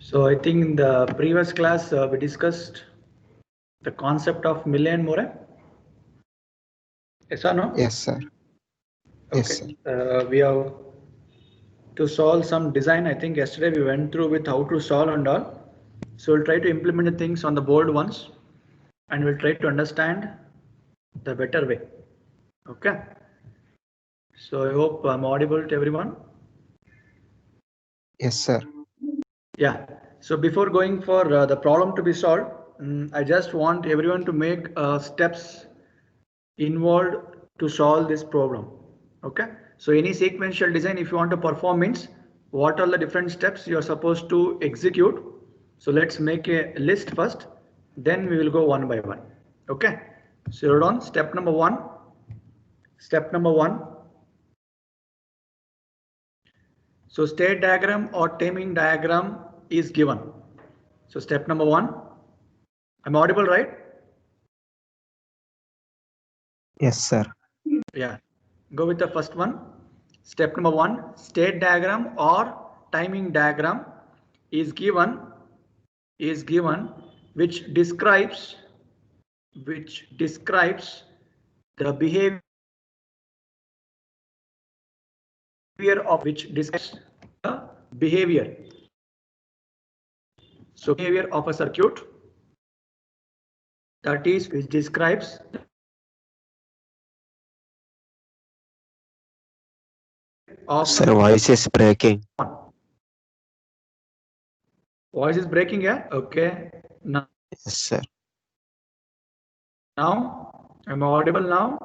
So I think in the previous class we discussed the concept of Millet and More. Yes or no? Yes, sir. Yes, Okay. sir. We have to solve some design. I think yesterday we went through with how to solve and all. So we'll try to implement the things on the board once, and we'll try to understand the better way. Okay. So I hope I'm audible to everyone. Yes, sir. Yeah. So before going for the problem to be solved, I just want everyone to make steps involved to solve this problem. Okay. So any sequential design, if you want to perform, means what are the different steps you are supposed to execute. So let's make a list first, then we will go one by one. Okay. So you're on step number one. Step number one. So state diagram or timing diagram is given. So step number one. I'm audible, right? Yes, sir. Yeah. Go with the first one. Step number one, state diagram or timing diagram is given which describes the behavior of the behavior. So behavior of a circuit, that is which describes of Sir, voice is breaking. Voice is breaking, yeah? Okay. Now Yes, sir. I'm audible now.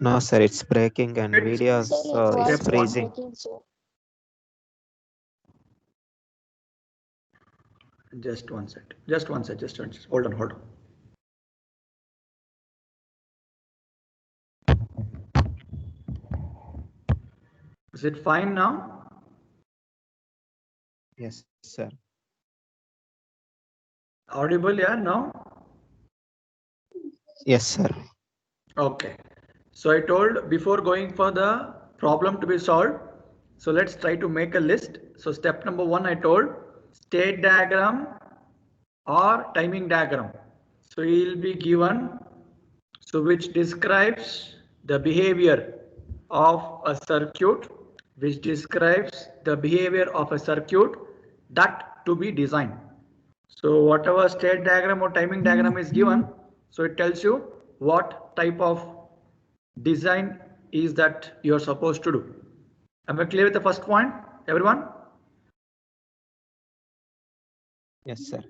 No, sir, it's breaking and videos is freezing. Just one sec. Just one sec. Hold on. Is it fine now? Yes, sir. Audible, yeah, now? Yes, sir. Okay. So I told before going for the problem to be solved. So let's try to make a list. So step number one, I told state diagram or timing diagram. So it will be given, so which describes the behavior of a circuit, that to be designed. So whatever state diagram or timing diagram is given, so it tells you what type of design is that you are supposed to do. Am I clear with the first point, everyone? Yes, sir.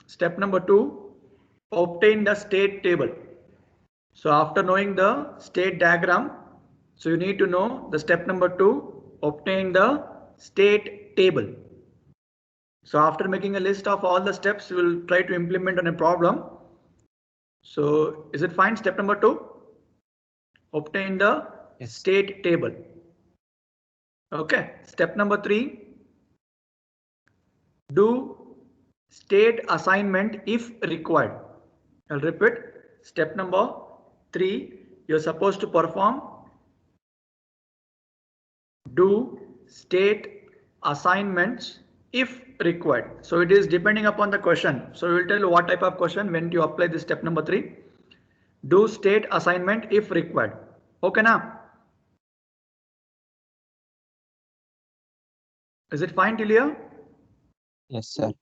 Step number two, obtain the state table. So after knowing the state diagram, so you need to know the step number two, obtain the state table. So after making a list of all the steps, we will try to implement on a problem. So is it fine? Step number two, obtain the state table. Okay. Step number three, do state assignment if required. I'll repeat. Step number three, you're supposed to perform do state assignments if required. So it is depending upon the question. So we will tell you what type of question when you apply this step number three. Do state assignment if required. Okay now? Is it fine till here? Yes, sir.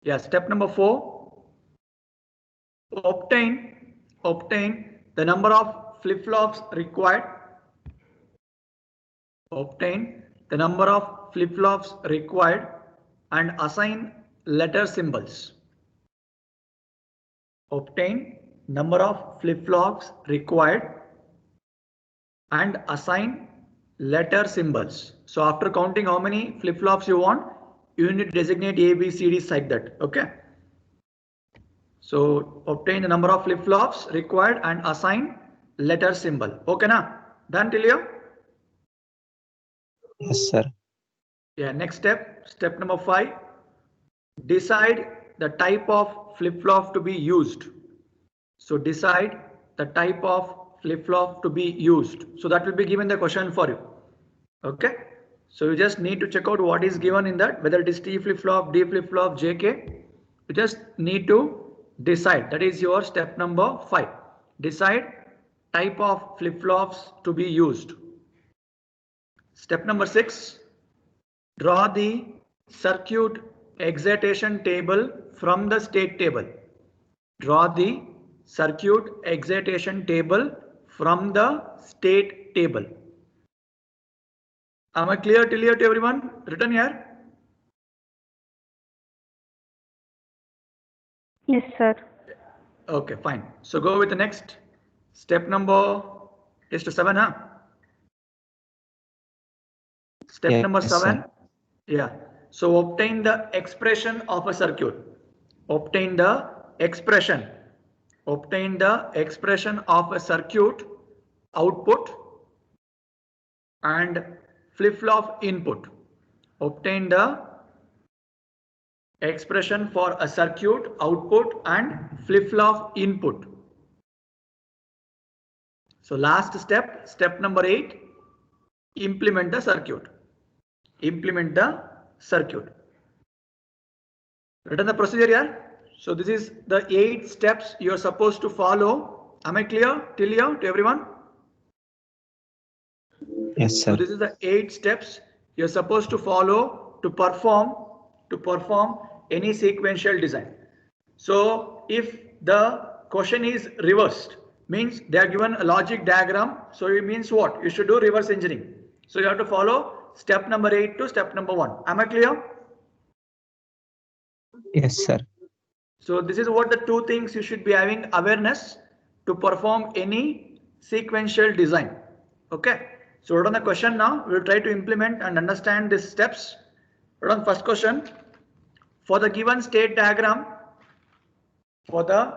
Yeah, step number four. Obtain the number of flip-flops required. Obtain the number of flip-flops required and assign letter symbols. Obtain number of flip-flops required and assign letter symbols. So after counting how many flip-flops you want, you need to designate A, B, C, D like that. Okay. So obtain the number of flip-flops required and assign letter symbol. Okay na? Done till here? Yes, sir. Yeah, next step number 5, decide the type of flip-flop to be used. So decide the type of flip-flop to be used. So that will be given the question for you. Okay. So you just need to check out what is given in that, whether it is T flip-flop, D flip-flop, JK. You just need to decide. That is your step number 5. Decide type of flip-flops to be used. Step number 6. Draw the circuit excitation table from the state table. Draw the circuit excitation table from the state table. Am I clear till here to everyone? Written here? Yes, sir. Okay, fine. So go with the next. Step number is to 7, huh? Step Yes, number 7. sir. Yeah. So obtain the expression of a circuit. Obtain the expression. Obtain the expression of a circuit output and flip-flop input. Obtain the expression for a circuit output and flip-flop input. So last step, step number 8, implement the circuit. Implement the circuit. Written the procedure here. So this is the 8 steps you are supposed to follow. Am I clear till here to everyone? Yes, So sir. this is the 8 steps you're supposed to follow to perform any sequential design. So if the question is reversed, means they are given a logic diagram. So it means what? You should do reverse engineering. So you have to follow step number 8 to step number 1. Am I clear? Yes, sir. So this is what the 2 things you should be having awareness to perform any sequential design. Okay. So write on the question now. We'll try to implement and understand these steps. Write on first question. For the given state diagram, obtain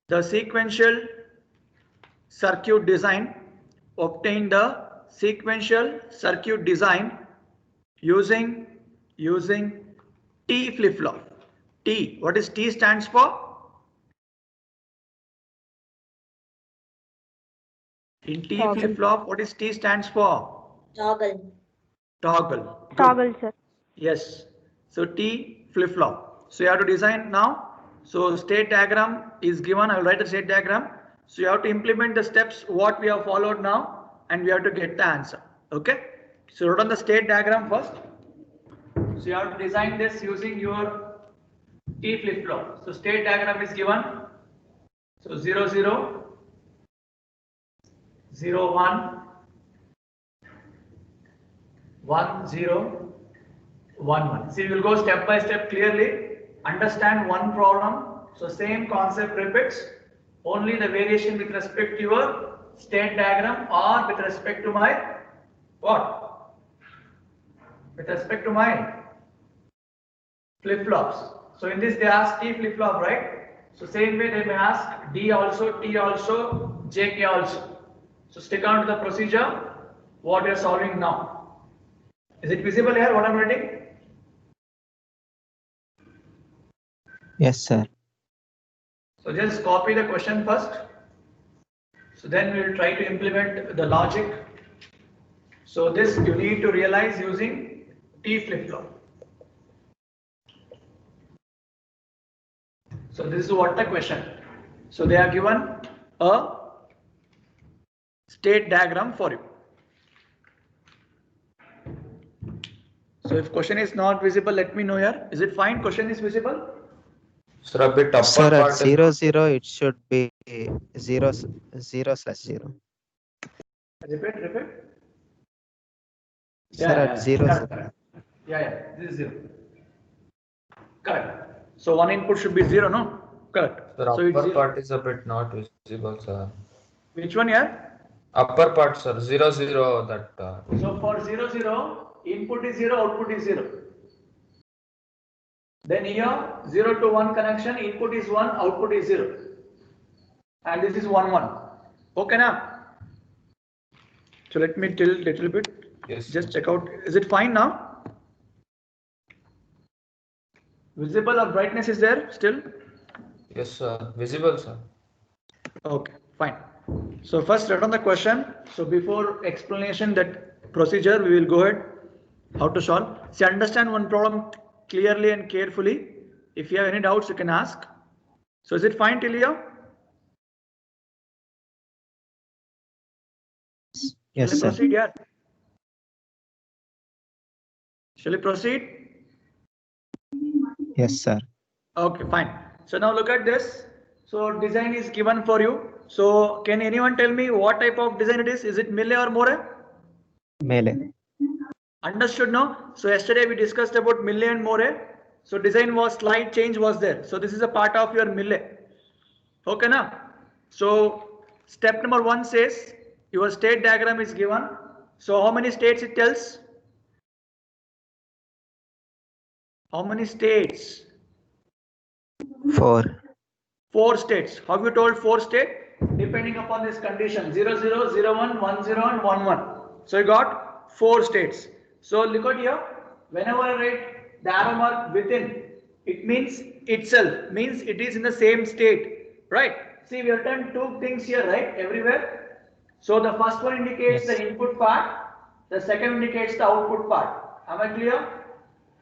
the sequential circuit design. Obtain the sequential circuit design using T flip-flop. T, what is T stands for? In T Toggle. flip-flop, what is T stands for? Toggle. Toggle. Good. Toggle, sir. Yes. So T flip-flop. So you have to design now. So state diagram is given. I will write the state diagram. So you have to implement the steps what we have followed now, and we have to get the answer. Okay. So write on the state diagram first. So you have to design this using your T flip-flop. So state diagram is given. So 0 0 0 1 1 0 1 1. See, we will go step by step clearly. Understand one problem. So same concept repeats. Only the variation with respect to your state diagram or with respect to my what? With respect to my flip-flops. So in this they ask T flip-flop, right? So same way they may ask D also, T also, JK also. So stick on to the procedure what you are solving now. Is it visible here what I am writing? Yes, sir. So just copy the question first. So then we will try to implement the logic. So this you need to realize using T flip-flop. So this is what the question. So they are given a state diagram for you. So if question is not visible, let me know here. Is it fine? Question is visible? Sir, a bit upper Sir, at part is 0 0, it should be 0 0 / 0. Repeat. Sir, at 0 correct, 0. correct. Yeah, this is 0. Correct. So one input should be 0, no? Correct. Sir, So it's upper 0. part is a bit not visible, sir. Which one here? Upper part, sir. 0 0. That. So for 0 0, input is 0, output is 0. Then here 0 to 1 connection, input is 1, output is 0. And this is 1 1. Okay now? So let me tilt little bit. Yes. Just check out. Is it fine now? Visible or brightness is there still? Yes, sir. Visible, sir. Okay, fine. So first write on the question. So before explanation that procedure, we will go ahead how to solve. See, understand one problem clearly and carefully. If you have any doubts, you can ask. So is it fine till here? Yes, Shall I sir. proceed? Yeah. Shall we proceed? Yes, sir. Okay, fine. So now look at this. So design is given for you. So can anyone tell me what type of design it is? Is it Millet or More? Melee. Understood now? So yesterday we discussed about Millet and More. So design was slight change was there. So this is a part of your Millet. Okay na? So step number 1 says your state diagram is given. So how many states it tells? How many states? 4. 4 states. Have you told 4 states? Depending upon this condition 0, 0, 0, 1, 1, 0 and 1, 1. So you got 4 states. So look at here. Whenever I write the arrow mark within, it means itself, means it is in the same state, right? See, we have done 2 things here, right? Everywhere. So the first one indicates Yes. the input part, the second indicates the output part. Am I clear?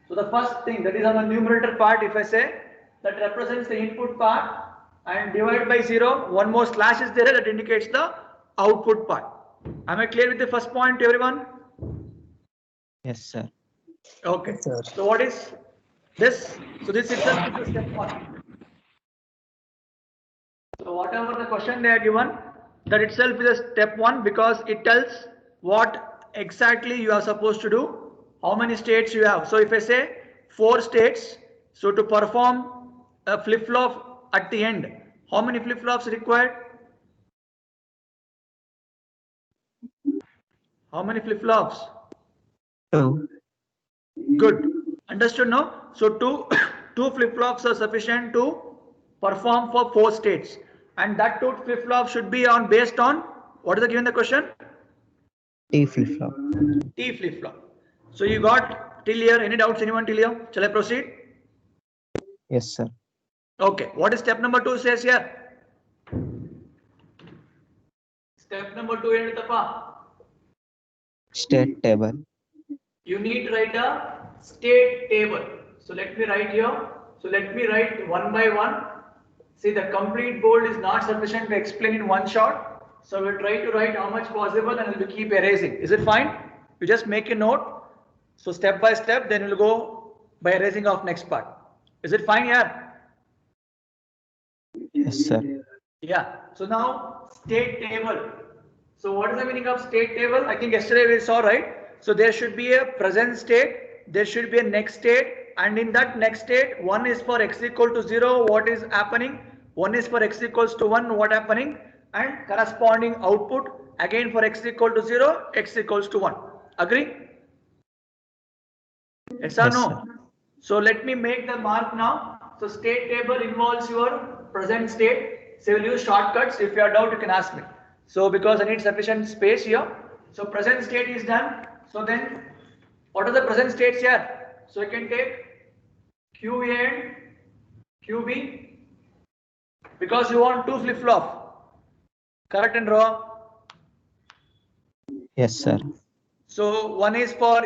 So the first thing that is on the numerator part, if I say that represents the input part and divide by 0, one more slash is there that indicates the output part. Am I clear with the first point, everyone? Yes, sir. Okay. So what is this? So this itself is the step 1. So whatever the question they are given, that itself is a step 1 because it tells what exactly you are supposed to do, how many states you have. So if I say 4 states, so to perform a flip-flop at the end, how many flip-flops required? How many flip-flops? 2. Good. Understood now? So two flip-flops are sufficient to perform for 4 states. And that 2 flip-flops should be on based on what is the given the question? T flip-flop. T flip-flop. So you got till here. Any doubts? Anyone till here? Shall I proceed? Yes, sir. Okay. What is step number 2 says here? Step number 2 in the State table. you need to write a state table. So let me write here. So let me write one by one. See, the complete board is not sufficient to explain in one shot. So we'll try to write how much possible and we'll keep erasing. Is it fine? You just make a note. So step by step, then we'll go by erasing of next part. Is it fine? Yeah. Yes, sir. Yeah. So now state table. So what is the meaning of state table? I think yesterday we saw, right? So there should be a present state, there should be a next state, and in that next state, one is for x equal to 0, what is happening? One is for x equals to 1, what happening? And corresponding output, again for x equal to 0, x equals to 1. Agree? Yes or Yes, no? sir. So let me make the mark now. So state table involves your present state. So we'll use shortcuts. If you have doubt, you can ask me. So because I need sufficient space here. So present state is done. So then what are the present states here? So you can take QA and QB because you want 2 flip-flop. Correct and wrong? Yes, sir. So one is for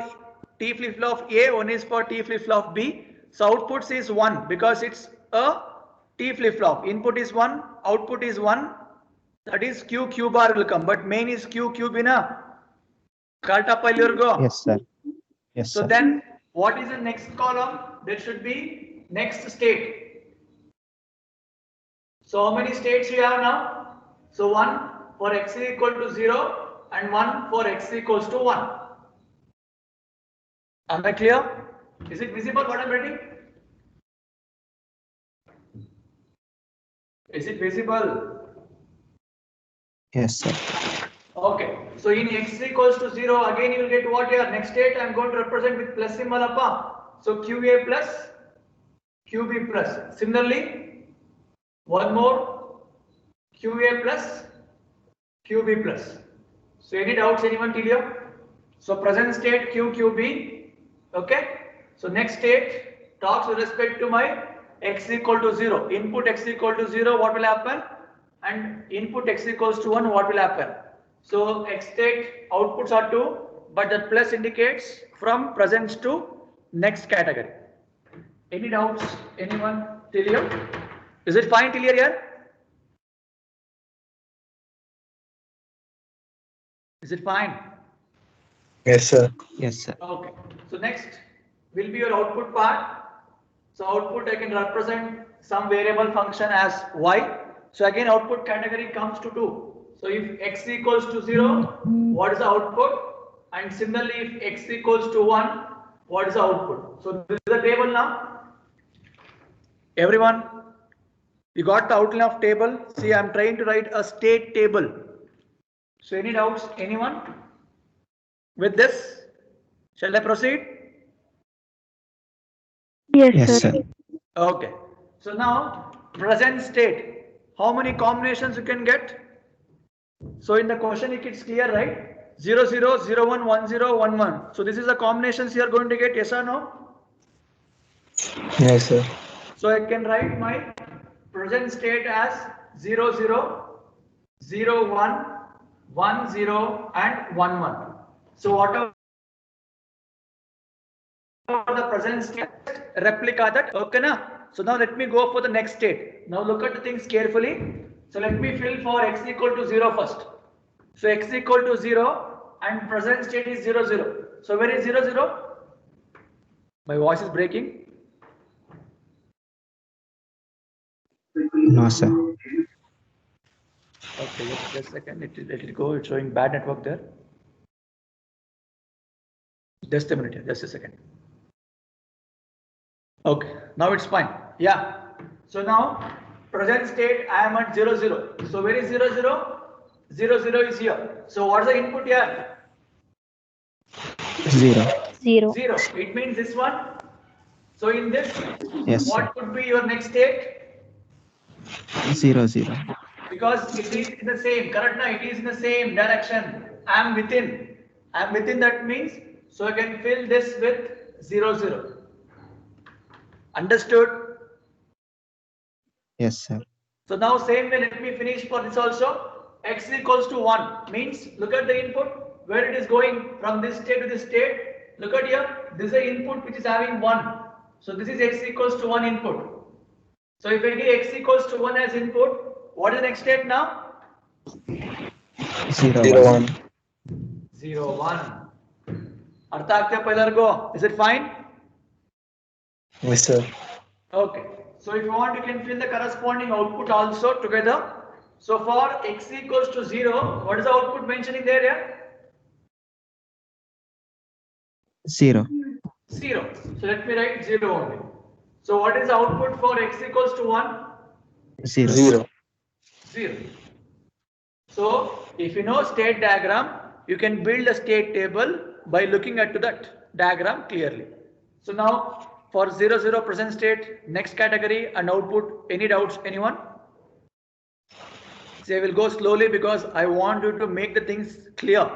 T flip-flop A, one is for T flip-flop B. So outputs is 1 because it's a T flip-flop. Input is 1, output is 1. That is Q bar will come. But main is Q B na. Go. Yes, sir. Yes, So sir. then what is the next column? There should be next state. So how many states we have now? So 1 for x equal to 0 and 1 for x equals to 1. Am I clear? Is it visible what I'm writing? Is it visible? Yes, sir. Okay. So in x equals to 0, again you will get what here? Next state I am going to represent with plus symbol upper. So QA plus QB plus. Similarly, one more QA plus QB plus. So any doubts anyone till here? So present state QB. Okay. So next state talks with respect to my x equal to 0. Input x equal to 0. What will happen? and input x equals to 1, what will happen? So x state outputs are 2, but that plus indicates from present to next category. Any doubts? Anyone till here? Is it fine till here? Is it fine? Yes, sir. Yes, sir. Okay. So next will be your output part. So output I can represent some variable function as y. So again output category comes to 2. So if x equals to 0, what is the output? And similarly if x equals to 1, what is the output? So this is the table now. Everyone, you got the outline of table. See, I am trying to write a state table. So any doubts? Anyone? With this, shall I proceed? Yes, sir. Okay. So now present state. How many combinations you can get? So in the question it's clear, right? 0, 0, 0, 1, 1, 0, 1, 1. So this is the combinations you are going to get, yes or no? Yes, sir. So I can write my present state as 0, 0, 0, 1, 1, 0 and 1, 1. So whatever the present state, replica that, okay na? So now let me go for the next state. Now look at the things carefully. So let me fill for x equal to 0 first. So x equal to 0 and present state is 0, 0. So where is 0, 0? My voice is breaking. No, sir. Okay, just a second. Let it go. It's showing bad network there. Just a minute here. Just a second. Okay, now it's fine. Yeah. So now present state I am at 0, 0. So where is 0, 0? 0, 0 is here. So what's the input here? 0. 0. 0. It means this one. So in this, Yes, what sir. could be your next state? 0, 0. Because it is in the same, correct now, it is in the same direction. I am within. I am within, that means, so I can fill this with 0, 0. Understood? Yes, sir. So now same way, let me finish for this also. X equals to 1 means, look at the input, where it is going from this state to this state. Look at here, this is the input which is having 1. So this is x equals to 1 input. So if I give x equals to 1 as input, what is the next state now? 0, 0, 1. 1. 0, 1. Artha aagte pelargo. Is it fine? Yes, sir. Okay. So if you want, you can fill the corresponding output also together. So for x equals to 0, what is the output mentioning there? Yeah? 0. 0. So let me write 0 only. So what is the output for x equals to 1? 0. 0. 0. So if you know state diagram, you can build a state table by looking at that diagram clearly. So now for 0, 0 present state, next category and output, any doubts, anyone? See, I will go slowly because I want you to make the things clear.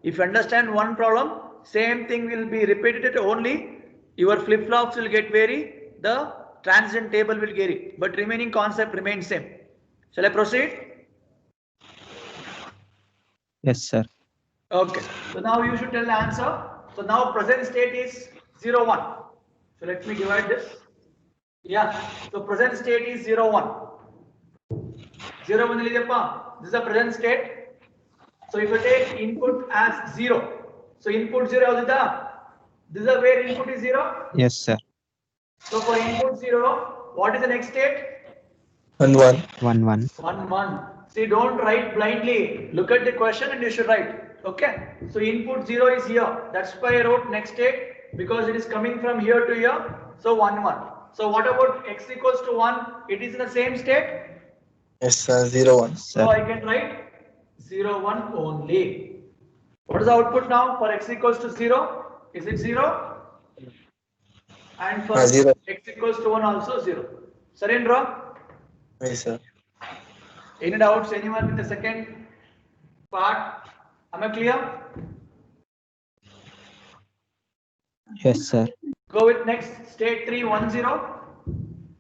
If you understand one problem, same thing will be repeated, only your flip-flops will get vary, the transition table will vary, but remaining concept remains same. Shall I proceed? Yes, sir. Okay, so now you should tell the answer. So now present state is 0, 1. So let me divide this. Yeah, so present state is 0, 1. 0, 1 this is the present state. So if you take input as 0, so input 0 this is where input is 0. Yes, sir. So for input 0, what is the next state? 1, 1. 1, 1. 1, 1. See, don't write blindly. Look at the question and you should write. Okay. So input 0 is here. That's why I wrote next state, because it is coming from here to here. So 1, 1. So what about x equals to 1? It is in the same state. Yes, sir. 0, 1. So I can write 0, 1 only. What is the output now for x equals to 0? Is it 0? And for 0. x equals to 1 also 0. Sarendra? Yes, sir. Any doubts? Anyone with the second part? Am I clear? Yes, sir. Go with next state 3, 1, 0.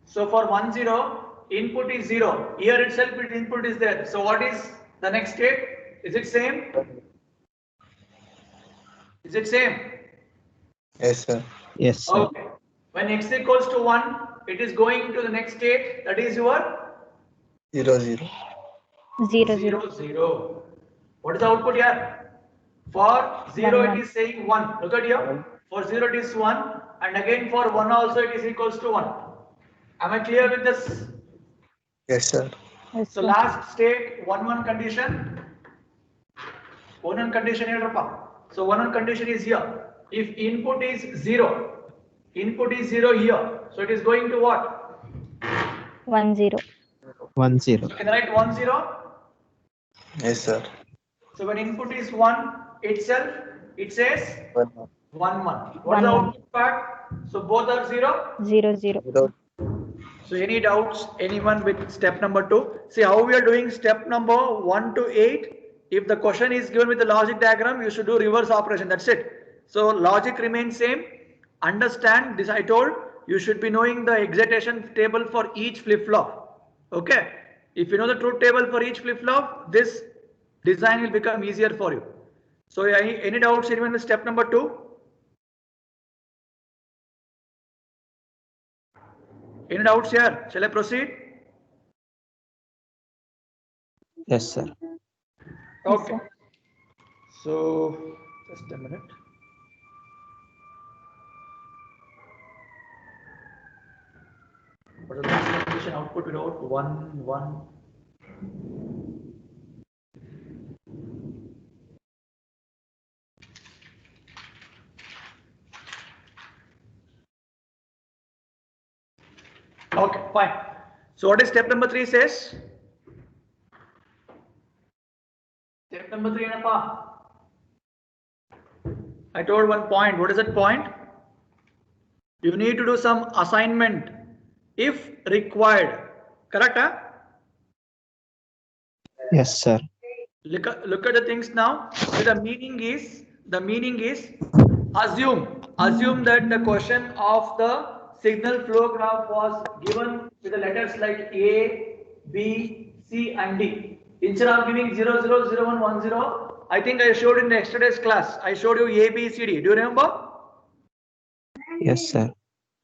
So for 1, 0, input is 0. Here itself input is there. So what is the next state? Is it same? Is it same? Yes, sir. Yes, sir. Okay. When x equals to 1, it is going to the next state. That is your 0, 0. 0, 0, 0. What is the output here? For 0 1, it 1. is saying 1. Look at here. For 0 it is 1. And again for 1 also it is equals to 1. Am I clear with this? Yes, sir. Yes, So sir. last state 1 1 condition. 1 1 condition here. So 1 1 condition is here. If input is 0, input is 0 here. So it is going to what? 1, 0. 1 0. Can I write 1 0? Yes, sir. So when input is 1 itself, it says 1, 1 1. What is 1, the 1. output part? So both are 0. 0, 0. 0. So any doubts, anyone with step number 2? See how we are doing step number 1 to 8. If the question is given with the logic diagram, you should do reverse operation. That's it. So logic remains same. Understand this I told. You should be knowing the excitation table for each flip-flop. Okay. If you know the truth table for each flip-flop, this design will become easier for you. So any doubts, anyone with step number 2? Any doubts here? Shall I proceed? Yes, sir. Okay. So just a minute. What is the condition output without 1 1? Okay, fine. So what is step number 3 says? Step number 3, Anapa. I told one point. What is that point? You need to do some assignment if required. Correct? Huh? Yes, sir. Look at the things now. So the meaning is assume that the question of the signal flow graph was given with the letters like A, B, C and D. Instead of giving 0 0 0 1 1 0, I think I showed in the yesterday's class. I showed you A, B, C, D. Do you remember? Yes, sir.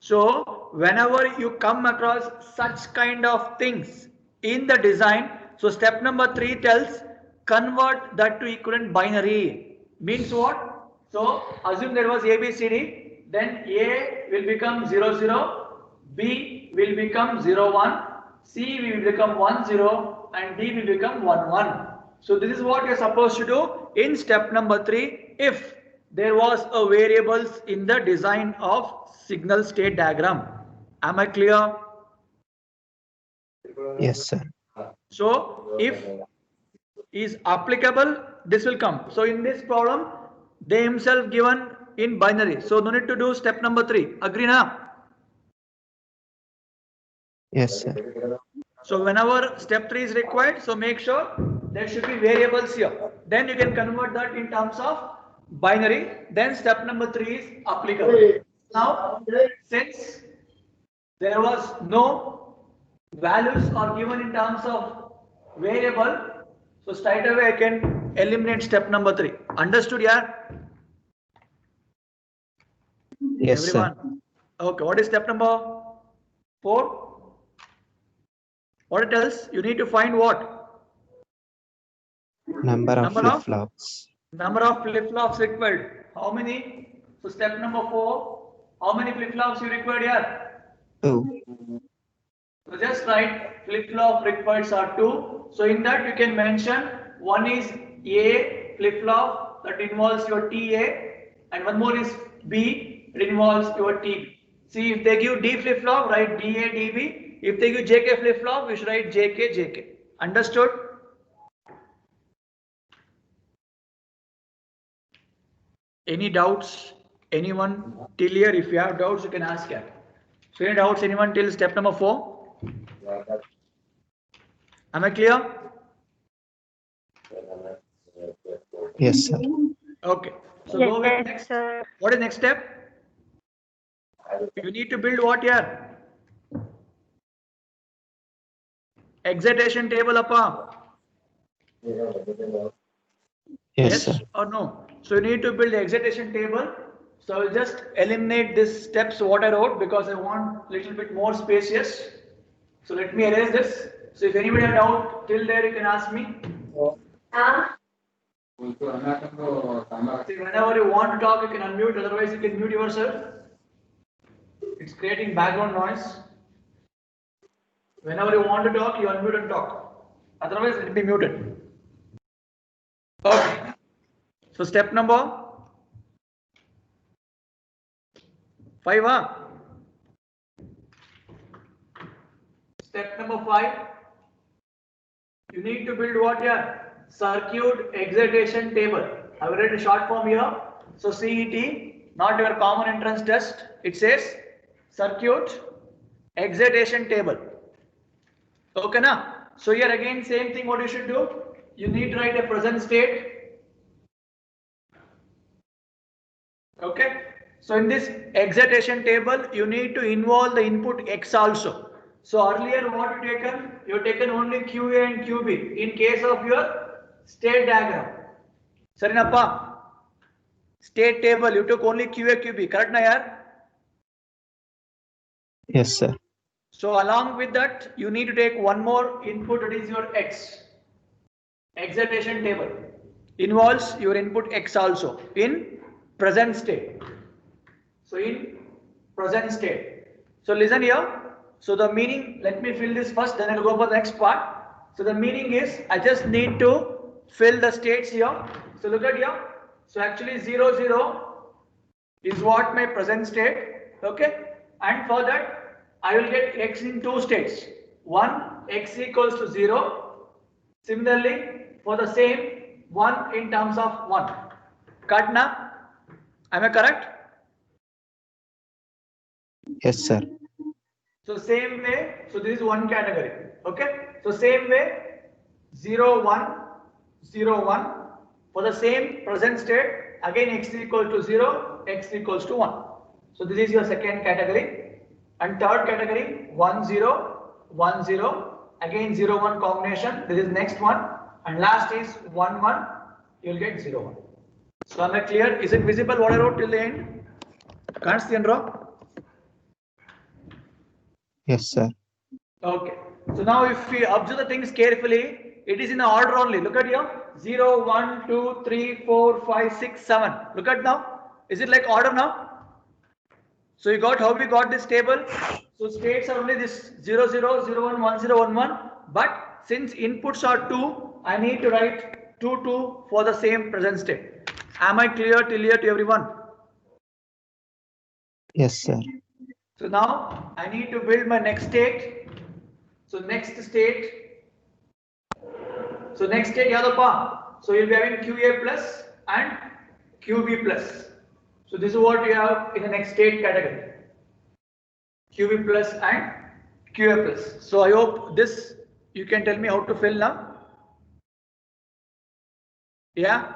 So whenever you come across such kind of things in the design, so step number 3 tells convert that to equivalent binary. Means what? So assume there was A, B, C, D, then A will become 0 0, B will become 0 1, C will become 1 0 and D will become 1 1. So this is what you are supposed to do in step number 3 if there was a variables in the design of signal state diagram. Am I clear? Yes, sir. So if is applicable, this will come. So in this problem, they himself given in binary. So no need to do step number 3. Agree now? Yes, sir. So whenever step 3 is required, so make sure there should be variables here. Then you can convert that in terms of binary. Then step number 3 is applicable. Now, since there was no values are given in terms of variable, so straight away I can eliminate step number 3. Understood, yeah? Yes, sir. Everyone. Okay, what is step number 4? What it tells? You need to find what? Number of flip-flops. Number of flip-flops required. How many? So step number 4. How many flip-flops you required here? 2. So just write flip-flop required are 2. So in that you can mention one is A flip-flop that involves your TA and one more is B, it involves your TB. See if they give D flip-flop, write DA, DB. If they give JK flip-flop, we should write JK, JK. Understood? Any doubts? Anyone till here? If you have doubts, you can ask here. So any doubts? Anyone till step number 4? Am I clear? Yes, sir. Okay. So go with next. Sir. What is next step? You need to build what here? Excitation table appa. Yes, sir. or no? So you need to build the excitation table. So I will just eliminate these steps what I wrote because I want little bit more spacious. So let me erase this. So if anybody have doubt till there you can ask me. See, whenever you want to talk you can unmute, otherwise you can mute yourself. It's creating background noise. Whenever you want to talk, you unmute and talk. Otherwise it will be muted. Okay. So step number 5, huh? Step number 5. You need to build what here? Circuit excitation table. I have written a short form here. So CET, not your common entrance test. It says circuit excitation table. Okay, na? So here again same thing. What you should do? You need to write a present state. Okay. So in this excitation table, you need to involve the input X also. So earlier what you taken only QA and QB in case of your state diagram. Sarinappa, state table you took only QA QB, correct na yaar? Yes, sir. So along with that, you need to take one more input, that is your X. Excitation table involves your input X also in present state. So in present state. So listen here. So the meaning, let me fill this first, then I'll go for the next part. So the meaning is, I just need to fill the states here. So look at here. So actually 0, 0 is what my present state. Okay. And for that, I will get X in 2 states. One, X equals to 0. Similarly, for the same, 1 in terms of 1. Katna, am I correct? Yes, sir. So same way, so this is one category. Okay. So same way, 0, 1, 0, 1. For the same present state, again X equal to 0, X equals to 1. So this is your second category. And third category, 1, 0, 1, 0. Again 0, 1 combination. This is next one. And last is 1, 1. You'll get 0, 1. So am I clear? Is it visible what I wrote till the end? Can't see and draw? Yes, sir. Okay. So now if we observe the things carefully, it is in order only. Look at here. 0, 1, 2, 3, 4, 5, 6, 7. Look at now. Is it like order now? So you got how we got this table? So states are only this 0, 0, 0, 1, 1, 0, 1, 1. But since inputs are 2, I need to write 2, 2 for the same present state. Am I clear till here to everyone? Yes, sir. So now I need to build my next state. So next state. So next state Yadapa. So you'll be having QA plus and QB plus. So this is what you have in the next state category. QB plus and QA plus. So I hope this you can tell me how to fill now. Yeah.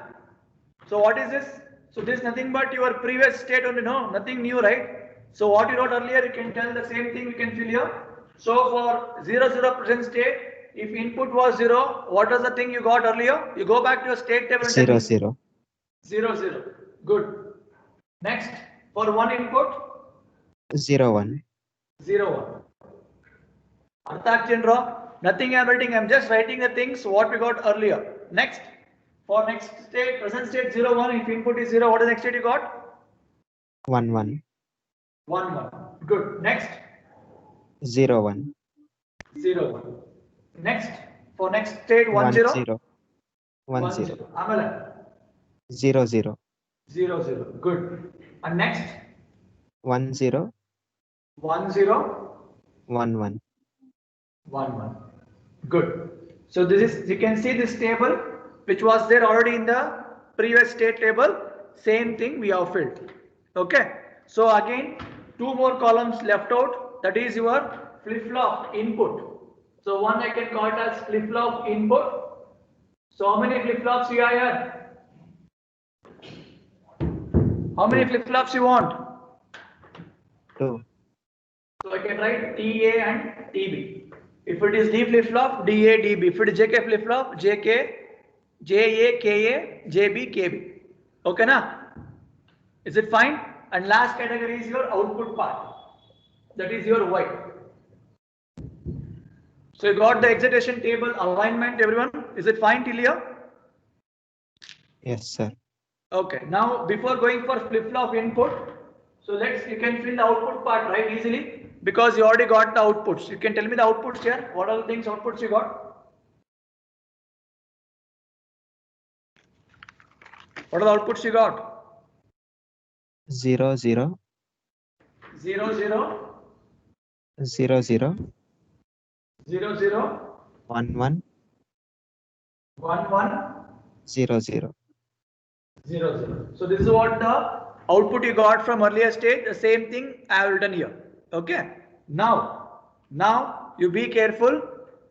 So what is this? So this is nothing but your previous state only, no, nothing new, right? So what you wrote earlier, you can tell the same thing we can fill here. So for 0, 0 present state, if input was 0, what was the thing you got earlier? You go back to your state table. 0, 0. 0, 0. Good. Next, for one input? 0, 1. 0, 1. Arthak Chandra, nothing I'm writing, I'm just writing the things what we got earlier. Next, for next state, present state 0, 1, if input is 0, what is the next state you got? 1, 1. 1, 1. Good. Next? 0, 1. 0, 1. Next, for next state 1, 1, 0? 0. 1, 0. Amalan? 0, 0. 0, 0. Good. And next? 1, 0. 1, 0? 1, 1. 1, 1. Good. So this is, you can see this table which was there already in the previous state table. Same thing we have filled. Okay. So again, 2 more columns left out. That is your flip-flop input. So one I can call it as flip-flop input. So how many flip-flops you have here? How many flip-flops you want? 2. So I can write TA and TB. If it is D flip-flop, DA, DB. If it is JK flip-flop, JK, JA, KA, JB, KB. Okay, na? Is it fine? And last category is your output part. That is your Y. So you got the excitation table alignment, everyone. Is it fine till here? Yes, sir. Okay. Now before going for flip-flop input, so you can fill the output part right easily because you already got the outputs. You can tell me the outputs here. What are the things outputs you got? What are the outputs you got? 0, 0, 0, 0, 0, 0, 0, 0, 1, 1, 1, 1, 0, 0. 0, 0. So this is what the output you got from earlier stage. The same thing I have written here. Okay. Now you be careful.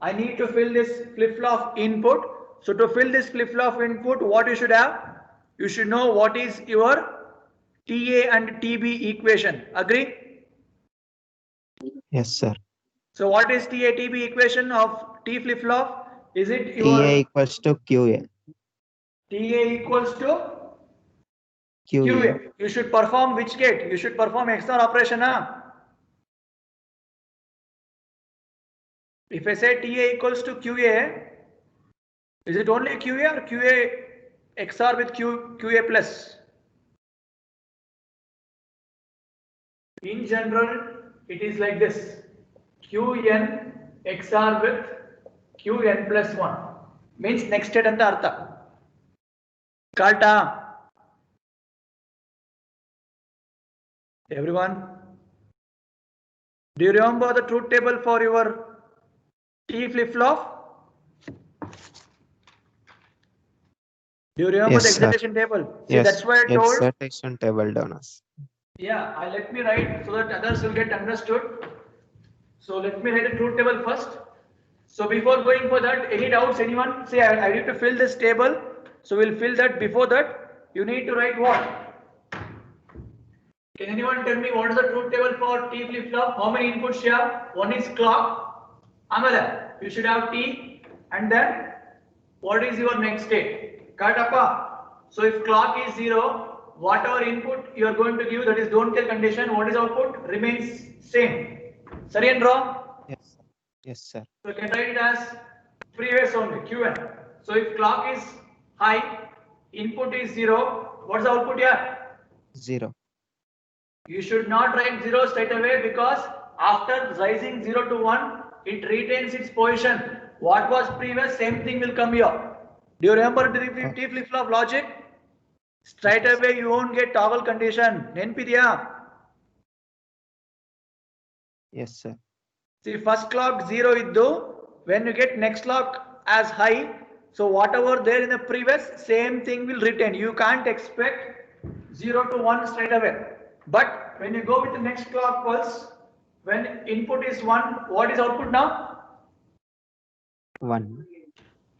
I need to fill this flip-flop input. So to fill this flip-flop input, what you should have? You should know what is your TA and TB equation. Agree? Yes, sir. So what is TA TB equation of T flip-flop? Is it your TA equals to QA. TA equals to QA. QA. You should perform which gate? You should perform XOR operation. Huh? If I say TA equals to QA, is it only QA or QA XOR with QA plus? In general, it is like this. QN XOR with QN plus 1. Means next state anta artha. Karta. Everyone, do you remember the truth table for your T flip-flop? Do you remember Yes, the sir. excitation table? See, Yes, that's why I told. excitation table donors. Yeah, let me write so that others will get understood. So let me write the truth table first. So before going for that, any doubts, anyone? See, I need to fill this table. So we'll fill that. Before that, you need to write what? Can anyone tell me what is the truth table for T flip-flop? How many inputs you have? One is clock. Amala, you should have T. And then, what is your next state? Katapa. So if clock is 0, whatever input you are going to give, that is don't kill condition, what is output? Remains same. Sorry and wrong? Yes, sir. Yes, sir. So you can write it as previous only, Qn. So if clock is high, input is 0, what's the output here? 0. You should not write 0 straight away because after rising 0 to 1, it retains its position. What was previous, same thing will come here. Do you remember the T flip-flop logic? Straight away you won't get toggle condition. Nenpidiya? Yes, sir. See, first clock 0 iddu. When you get next clock as high, so whatever there in the previous, same thing will retain. You can't expect 0 to 1 straight away. But when you go with the next clock pulse, when input is 1, what is output now? 1.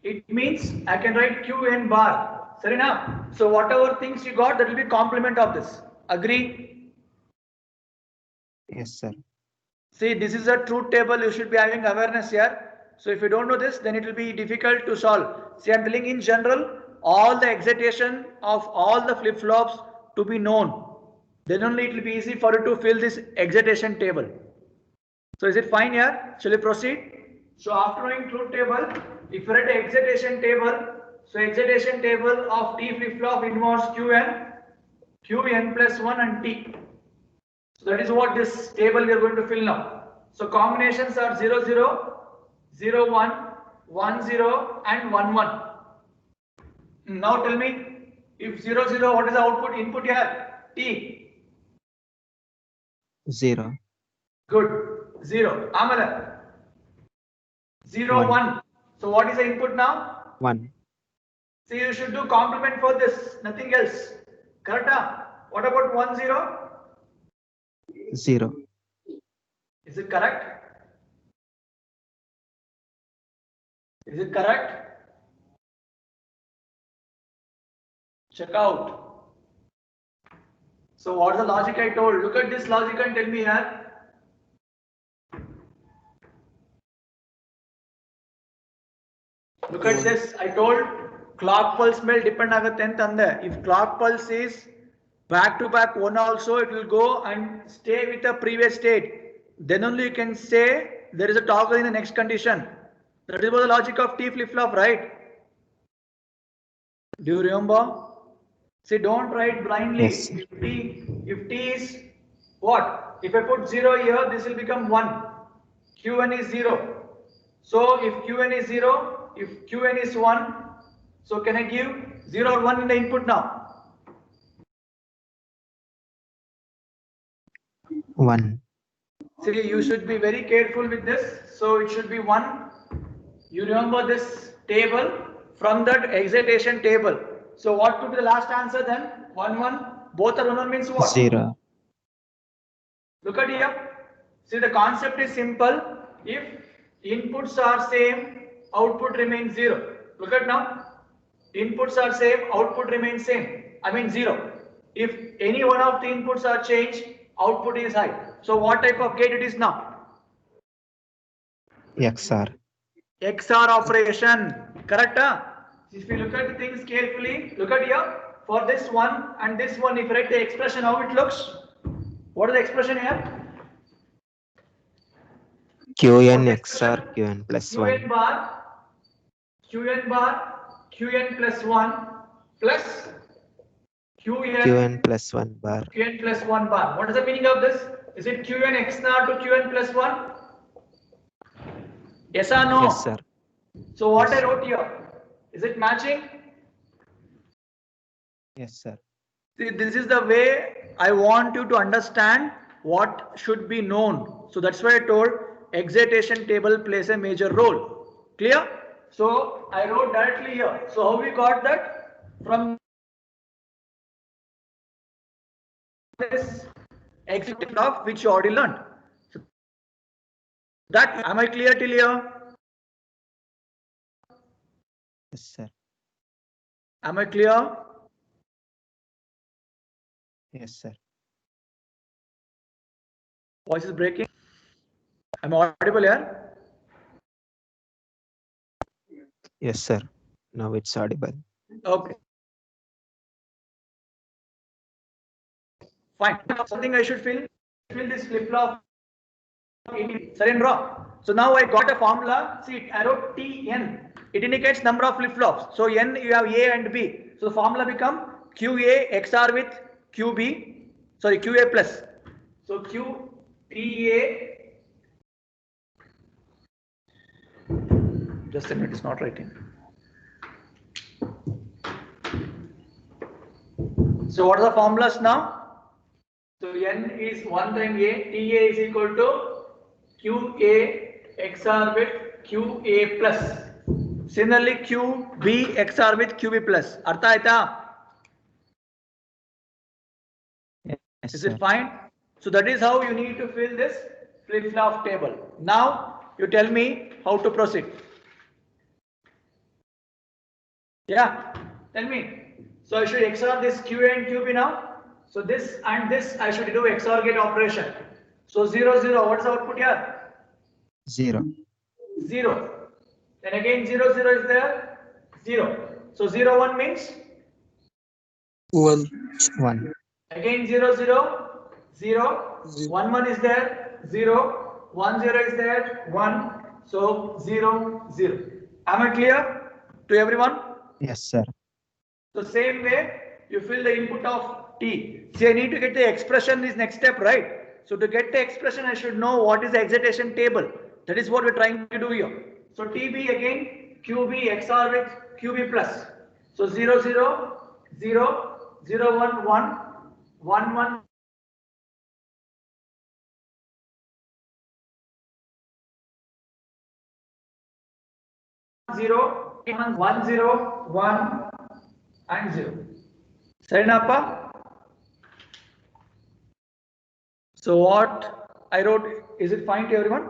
It means I can write Qn bar. Sorry now. So whatever things you got, that will be complement of this. Agree? Yes, sir. See, this is a truth table. You should be having awareness here. So if you don't know this, then it will be difficult to solve. See, I'm telling in general, all the excitation of all the flip-flops to be known. Then only it will be easy for you to fill this excitation table. So is it fine here? Shall we proceed? So after knowing truth table, if you write an excitation table, so excitation table of T flip-flop involves Qn plus 1 and T. So that is what this table we are going to fill now. So combinations are 0, 0, 0, 1, 1, 0 and 1, 1. Now tell me, if 0, 0, what is the output input here? T. 0. Good. 0. Amala. 0, 1. So what is the input now? 1. So you should do complement for this, nothing else. Correct? What about 1, 0? 0. Is it correct? Is it correct? Check out. So what's the logic I told? Look at this logic and tell me here. Look at this. I told clock pulse may depend agutte anta ande. If clock pulse is back to back one also, it will go and stay with the previous state. Then only you can say there is a toggle in the next condition. That is what the logic of T flip flop, right? Do you remember? See, don't write blindly. Yes. If T is what? If I put 0 here, this will become 1. Qn is 0. So if Qn is 0, if Qn is 1, so can I give 0 or 1 in the input now? 1. See, you should be very careful with this. So it should be 1. You remember this table from that excitation table. So what could be the last answer then? 1, 1. Both are 1, 1 means what? 0. Look at here. See, the concept is simple. If inputs are same, output remains 0. Look at now. Inputs are same, output remains same. I mean 0. If any one of the inputs are changed, output is high. So what type of gate it is now? XR. XR operation. Correct? Huh? If you look at the things carefully, look at here. For this one and this one, if you write the expression, how it looks? What is the expression here? Qn XR Qn plus 1. Qn bar, Qn plus 1 plus Qn plus 1 bar. Qn plus 1 bar. What is the meaning of this? Is it Qn XNOR to Qn plus 1? Yes or no? Yes, sir. So what Yes. I wrote here, is it matching? Yes, sir. See, this is the way I want you to understand what should be known. So that's why I told excitation table plays a major role. Clear? So I wrote directly here. So how we got that? From this exit of which you already learned. So that, am I clear till here? Yes, sir. Am I clear? Yes, sir. Voice is breaking. Am I audible here? Yes, sir. Now it's audible. Okay. Fine. Something I should fill this flip flop. So now I got a formula. See, I wrote Tn. It indicates number of flip flops. So n you have A and B. So the formula become Qa XR with QB. Sorry, Qa plus. So QTA. Just a minute, it's not writing. So what are the formulas now? So n is 1 time A, TA is equal to QA XR with QA plus. Similarly, QB XR with QB plus. Artha aita? Yes, Is sir. it fine? So that is how you need to fill this flip-flop table. Now you tell me how to proceed. Yeah, tell me. So I should XOR this QA and QB now. So this and this I should do XOR gate operation. So 0, 0. What is the output here? 0. 0. Then again 0, 0 is there. 0. So 0, 1 means 1. 1. again 0, 0, 0. 1, 1 is there. 0. 1, 0 is there. 1. So 0, 0. Am I clear to everyone? Yes, sir. So same way you fill the input of T. See, I need to get the expression is next step, right? So to get the expression, I should know what is the excitation table. That is what we're trying to do here. So TB again, QB XOR with QB plus. So 0, 0, 0, 0, 1, 1, 1, 1. 0, 1, 0, 1 and 0. Sarinappa? So what I wrote, is it fine to everyone?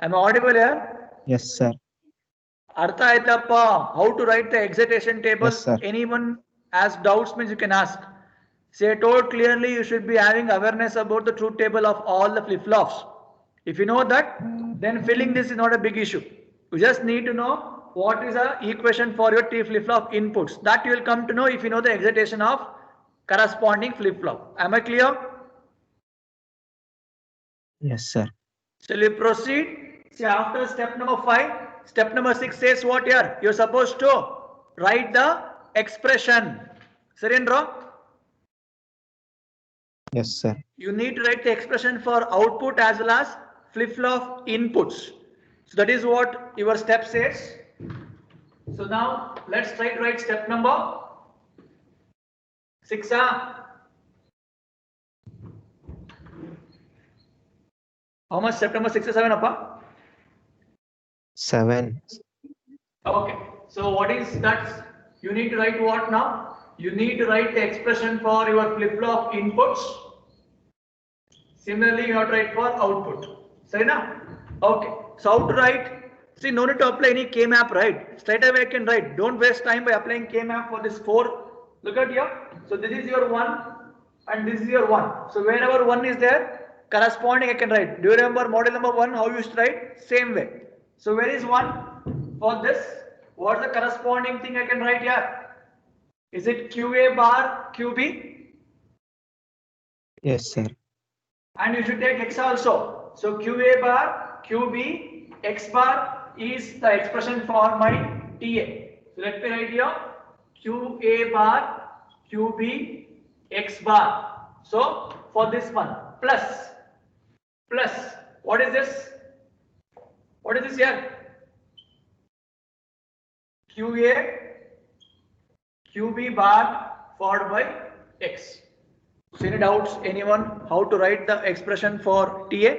Am I audible here? Yes, sir. Artha Aitappa, how to write the excitation table? Yes, sir. Anyone has doubts means you can ask. Say, I told clearly you should be having awareness about the truth table of all the flip-flops. If you know that, then filling this is not a big issue. You just need to know what is the equation for your T flip-flop inputs. That you will come to know if you know the excitation of corresponding flip-flop. Am I clear? Yes, sir. Shall we proceed? See, after step number 5, step number 6 says what here? You're supposed to write the expression. Surendra? Yes, sir. You need to write the expression for output as well as flip-flop inputs. So that is what your step says. So now let's try to write step number 6. How much step number 6 or 7, Appa? 7. Okay. So what is that? You need to write what now? You need to write the expression for your flip-flop inputs. Similarly, you have to write for output. Sorry, na? Okay. So how to write? See, no need to apply any K-map, right? Straight away I can write. Don't waste time by applying K-map for this 4. Look at here. So this is your 1 and this is your 1. So wherever 1 is there, corresponding I can write. Do you remember model number 1? How you used to write? Same way. So where is 1 for this? What's the corresponding thing I can write here? Is it QA bar QB? Yes, sir. And you should take X also. So QA bar QB X bar is the expression for my TA. So let me write here QA bar QB X bar. So for this one plus what is this? What is this here? QA QB bar followed by X. So any doubts, anyone, how to write the expression for TA?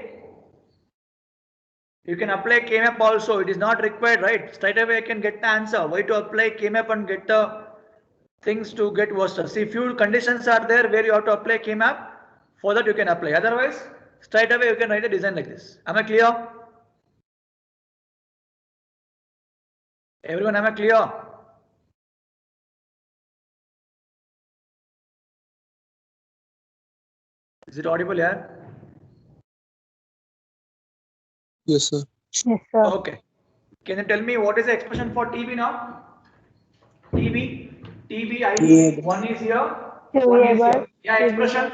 You can apply K-map also. It is not required, right? Straight away I can get the answer. Why to apply K-map and get the things to get worse? See, few conditions are there where you have to apply K-map. For that you can apply. Otherwise, straight away you can write a design like this. Am I clear? Everyone, am I clear? Is it audible here? Yes, sir. Yes, sir. Okay. Can you tell me what is the expression for TB now? TB ID. One is here. One is here. Yeah, expression.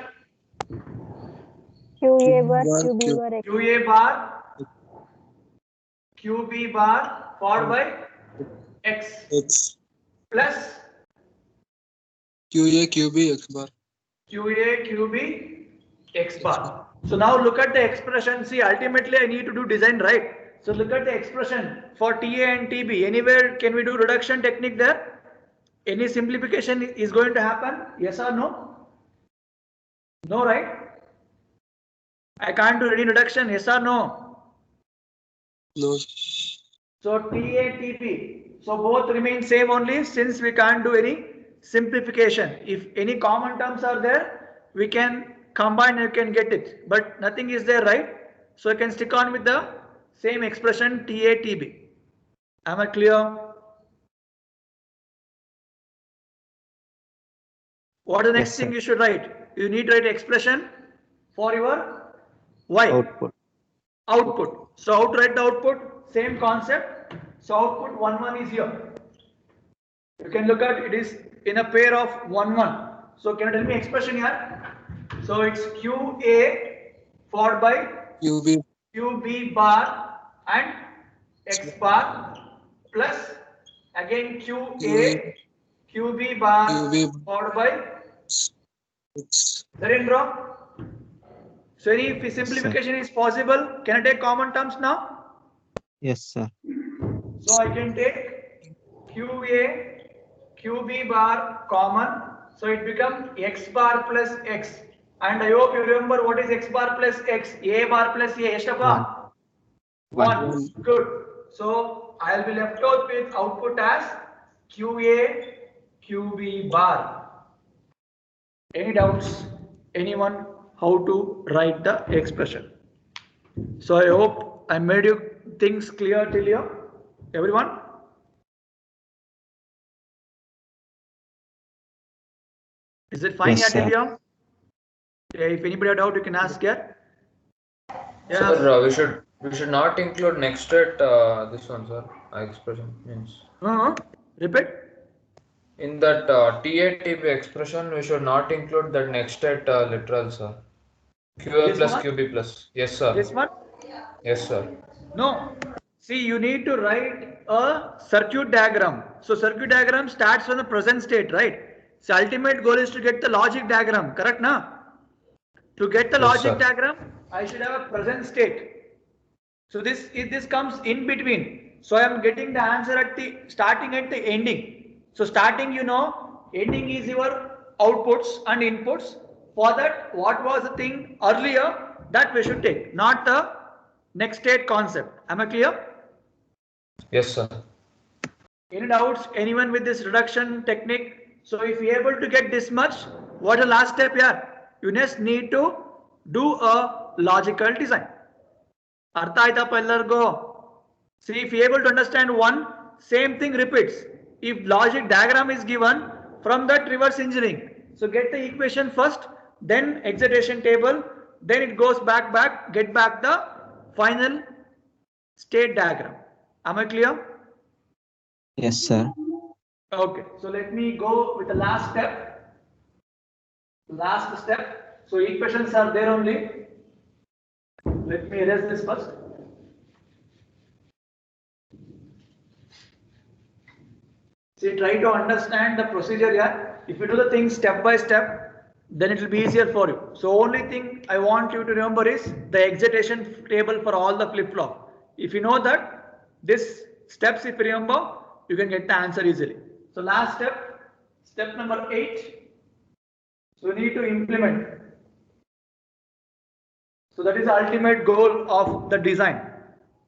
QA bar Q1, QB bar X. QA bar QB bar followed by X X. plus QA, QB, X bar. QA QB X bar. So now look at the expression. See, ultimately I need to do design, right? So look at the expression for TA and TB. Anywhere can we do reduction technique there? Any simplification is going to happen? Yes or no? No, right? I can't do any reduction. Yes or no? No. So TA, TP. So both remain same only since we can't do any simplification. If any common terms are there, we can combine and you can get it. But nothing is there, right? So you can stick on with the same expression TA, TB. Am I clear? What is the next Yes, thing sir. you should write? You need to write expression for your Y. Output. Output. So how to write the output? Same concept. So output 1 1 is here. You can look at it is in a pair of 1 1. So can you tell me expression here? So it's QA followed by QB. QB bar and X bar plus again QA QB bar QB. followed by X. Narendra. So any simplification is possible. Can I take common terms now? Yes, sir. So I can take QA, QB bar common. So it becomes X bar plus X. And I hope you remember what is X bar plus X. A bar plus A. Eshtafa? 1. Good. So I'll be left out with output as QA, QB bar. Any doubts? Anyone? How to write the expression? So I hope I made you things clear till here. Everyone? Is it fine Yes, here till sir. here? If anybody have doubt, you can ask here. Yeah. Sir, we should not include next at this one, sir. Expression means Repeat. in that TATB expression, we should not include that next at literal, sir. QA This plus one? QB plus. Yes, sir. This one? Yes, sir. No. See, you need to write a circuit diagram. So circuit diagram starts from the present state, right? So ultimate goal is to get the logic diagram, correct na? To get the Yes, logic sir. diagram, I should have a present state. So this comes in between. So I am getting the answer at the starting at the ending. So starting, you know, ending is your outputs and inputs. For that, what was the thing earlier that we should take, not the next state concept. Am I clear? Yes, sir. Any doubts? Anyone with this reduction technique? So if you're able to get this much, what the last step here? You just need to do a logical design. Artha aita go. See, if you're able to understand one, same thing repeats. If logic diagram is given, from that reverse engineering. So get the equation first, then excitation table, then it goes back, get back the final state diagram. Am I clear? Yes, sir. Okay, so let me go with the last step. Last step. So equations are there only. Let me erase this first. See, try to understand the procedure here. If you do the things step by step, then it will be easier for you. So only thing I want you to remember is the excitation table for all the flip-flop. If you know that, this steps if you remember, you can get the answer easily. So last step, step number 8. So we need to implement. So that is the ultimate goal of the design.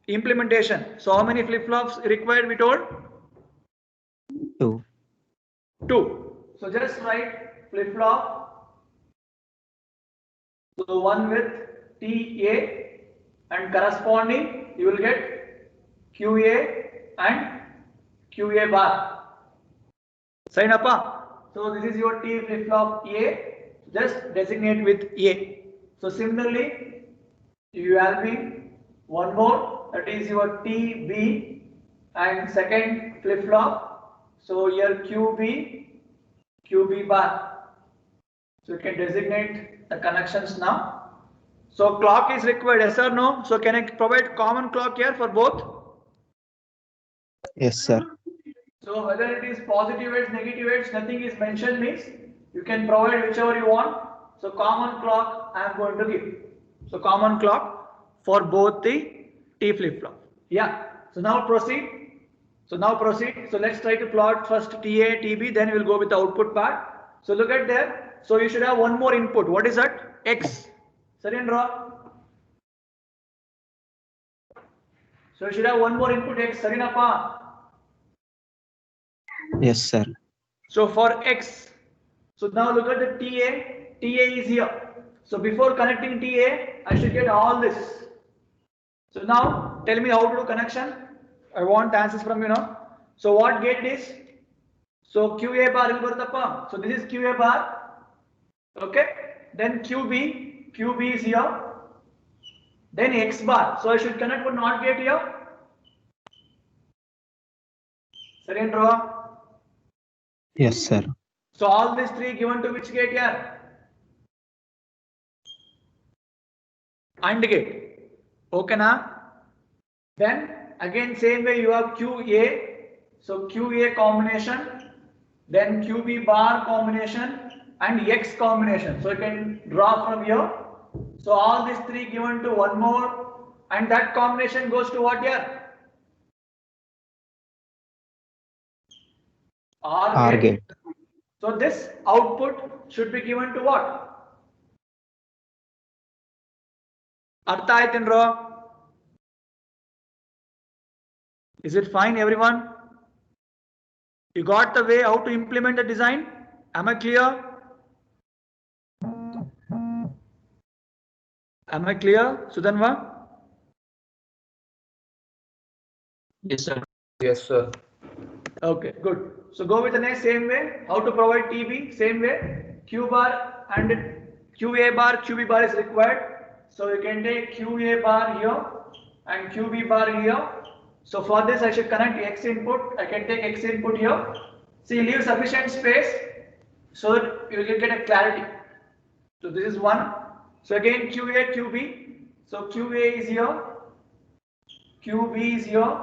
Implementation. So how many flip-flops required we told? 2. 2. So just write flip-flop. So one with TA and corresponding you will get QA and QA bar. Sign up. So this is your T flip-flop A. Just designate with A. So similarly, you have one more, that is your TB and second flip-flop. So here QB bar. So you can designate the connections now. So clock is required, yes or no? So can I provide common clock here for both? Yes, sir. So whether it is positive edge, negative edge, nothing is mentioned means you can provide whichever you want. So common clock I am going to give. So common clock for both the T flip-flop. Yeah. So now proceed. So let's try to plot first TA, TB, then we'll go with the output part. So look at there. So you should have one more input. What is that? X. Sarindra. So you should have one more input X. Sarinappa. Yes, sir. So for X, so now look at the TA is here. So before connecting TA, I should get all this. So now tell me how to do connection. I want answers from you now. So what gate is? So QA bar will go. So this is QA bar. Okay. Then QB is here. Then X bar. So I should connect one NOT gate here. Sarendra. Yes, sir. So all these three given to which gate here? AND gate. Okay na? Then again same way you have QA. So QA combination, then QB bar combination and X combination. So you can draw from here. So all these three given to one more and that combination goes to what here? OR gate. So this output should be given to what? Artha aitindro? Is it fine, everyone? You got the way how to implement the design? Am I clear? Am I clear, Sudhanva? Yes, sir. Yes, sir. Okay, good. So go with the next same way. How to provide TB? Same way. Q bar and QA bar, QB bar is required. So you can take QA bar here and QB bar here. So for this I should connect X input. I can take X input here. See, leave sufficient space so that you will get a clarity. So this is one. So again QA, QB. So QA is here, QB is here,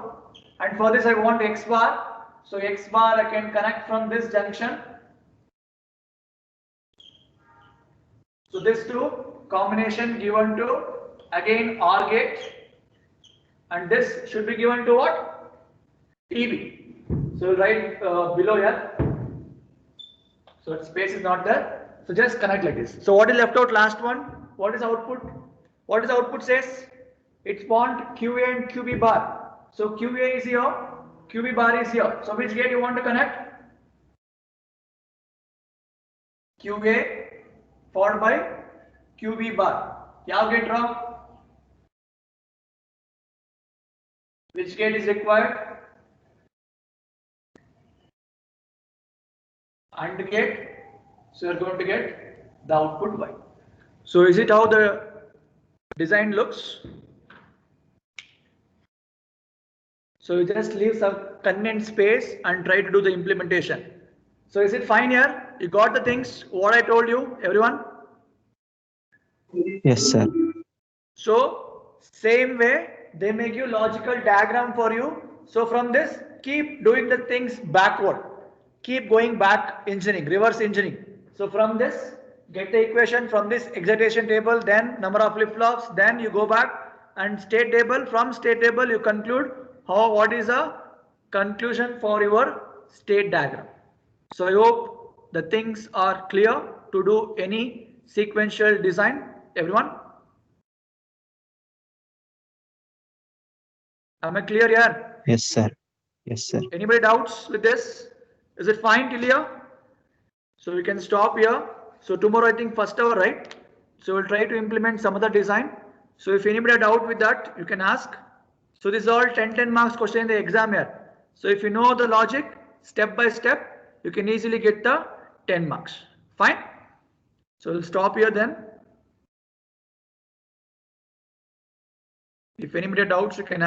and for this I want X bar. So X bar I can connect from this junction. So this two combination given to again OR gate, and this should be given to what? EB. So right below here. So space is not there. So just connect like this. So what is left out? Last one. What is output? What is output says? It's want QA and QB bar. So QA is here, QB bar is here. So which gate you want to connect? QA followed by QB bar. ಯಾವ gate draw? Which gate is required? AND gate. So you are going to get the output Y. So is it how the design looks? So you just leave some convenient space and try to do the implementation. So is it fine here? You got the things what I told you, everyone? Yes, sir. So same way they make you logical diagram for you. So from this keep doing the things backward. Keep going back engineering, reverse engineering. So from this get the equation from this excitation table, then number of flip-flops, then you go back and state table. From state table you conclude what is a conclusion for your state diagram. So I hope the things are clear to do any sequential design, everyone. Am I clear here? Yes, sir. Yes, sir. Anybody doubts with this? Is it fine till here? So we can stop here. So tomorrow I think first hour, right? So we'll try to implement some other design. So if anybody had doubt with that, you can ask. So this is all 10 marks question in the exam here. So if you know the logic step by step, you can easily get the 10 marks. Fine. So we'll stop here then. If anybody had doubts, you can ask.